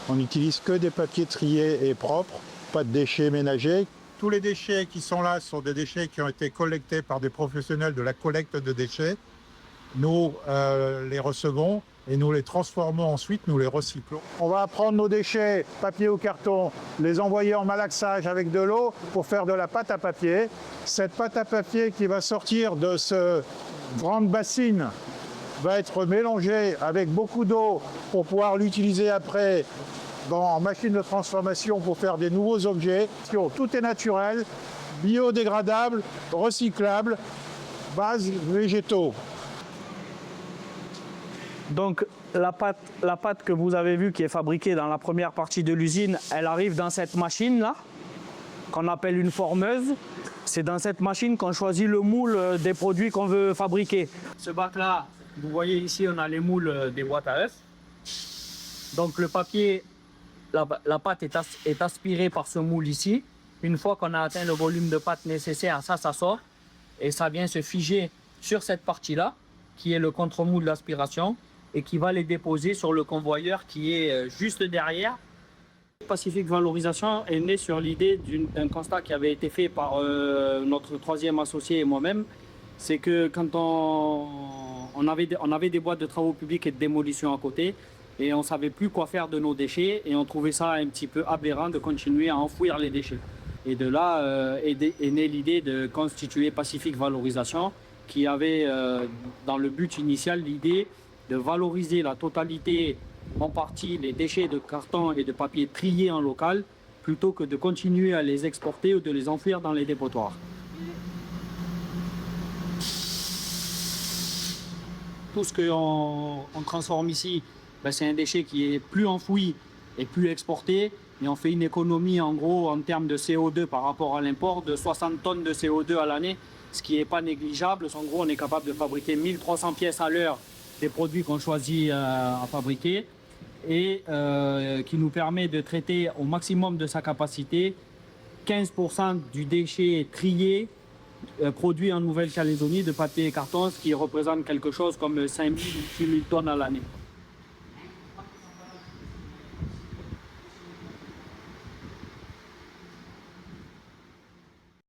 On n'utilise que des papiers triés et propres, pas de déchets ménagers. Tous les déchets qui sont là sont des déchets qui ont été collectés par des professionnels de la collecte de déchets. Nous les recevons et nous les transformons ensuite, nous les recyclons. On va prendre nos déchets, papier ou carton, les envoyer en malaxage avec de l'eau pour faire de la pâte à papier. Cette pâte à papier qui va sortir de ce grande bassine va être mélangée avec beaucoup d'eau pour pouvoir l'utiliser après en machine de transformation pour faire des nouveaux objets. Tout est naturel, biodégradable, recyclable, base végétaux. Donc la pâte que vous avez vue qui est fabriquée dans la première partie de l'usine, elle arrive dans cette machine-là, qu'on appelle une formeuse. C'est dans cette machine qu'on choisit le moule des produits qu'on veut fabriquer. Ce bac-là, vous voyez ici, on a les moules des boîtes à œufs. Donc le papier, la pâte est aspirée par ce moule ici. Une fois qu'on a atteint le volume de pâte nécessaire, ça sort et ça vient se figer sur cette partie-là, qui est le contre-moule d'aspiration, et qui va les déposer sur le convoyeur qui est juste derrière. Pacific Valorisation est né sur l'idée d'un constat qui avait été fait par notre troisième associé et moi-même. C'est que quand on avait des boîtes de travaux publics et de démolition à côté, et on ne savait plus quoi faire de nos déchets, et on trouvait ça un petit peu aberrant de continuer à enfouir les déchets. Et de là est née l'idée de constituer Pacific Valorisation, qui avait dans le but initial l'idée de valoriser la totalité, en partie, les déchets de carton et de papier triés en local, plutôt que de continuer à les exporter ou de les enfouir dans les dépotoirs. Tout ce qu'on transforme ici, c'est un déchet qui est plus enfoui et plus exporté, et on fait une économie en gros en termes de CO2 par rapport à l'import de 60 tonnes de CO2 à l'année, ce qui n'est pas négligeable. En gros, on est capable de fabriquer 1300 pièces à l'heure des produits qu'on choisit à fabriquer, et qui nous permet de traiter au maximum de sa capacité 15% du déchet trié produit en Nouvelle-Calédonie de papier et carton, ce qui représente quelque chose comme 5000 ou 6000 tonnes à l'année.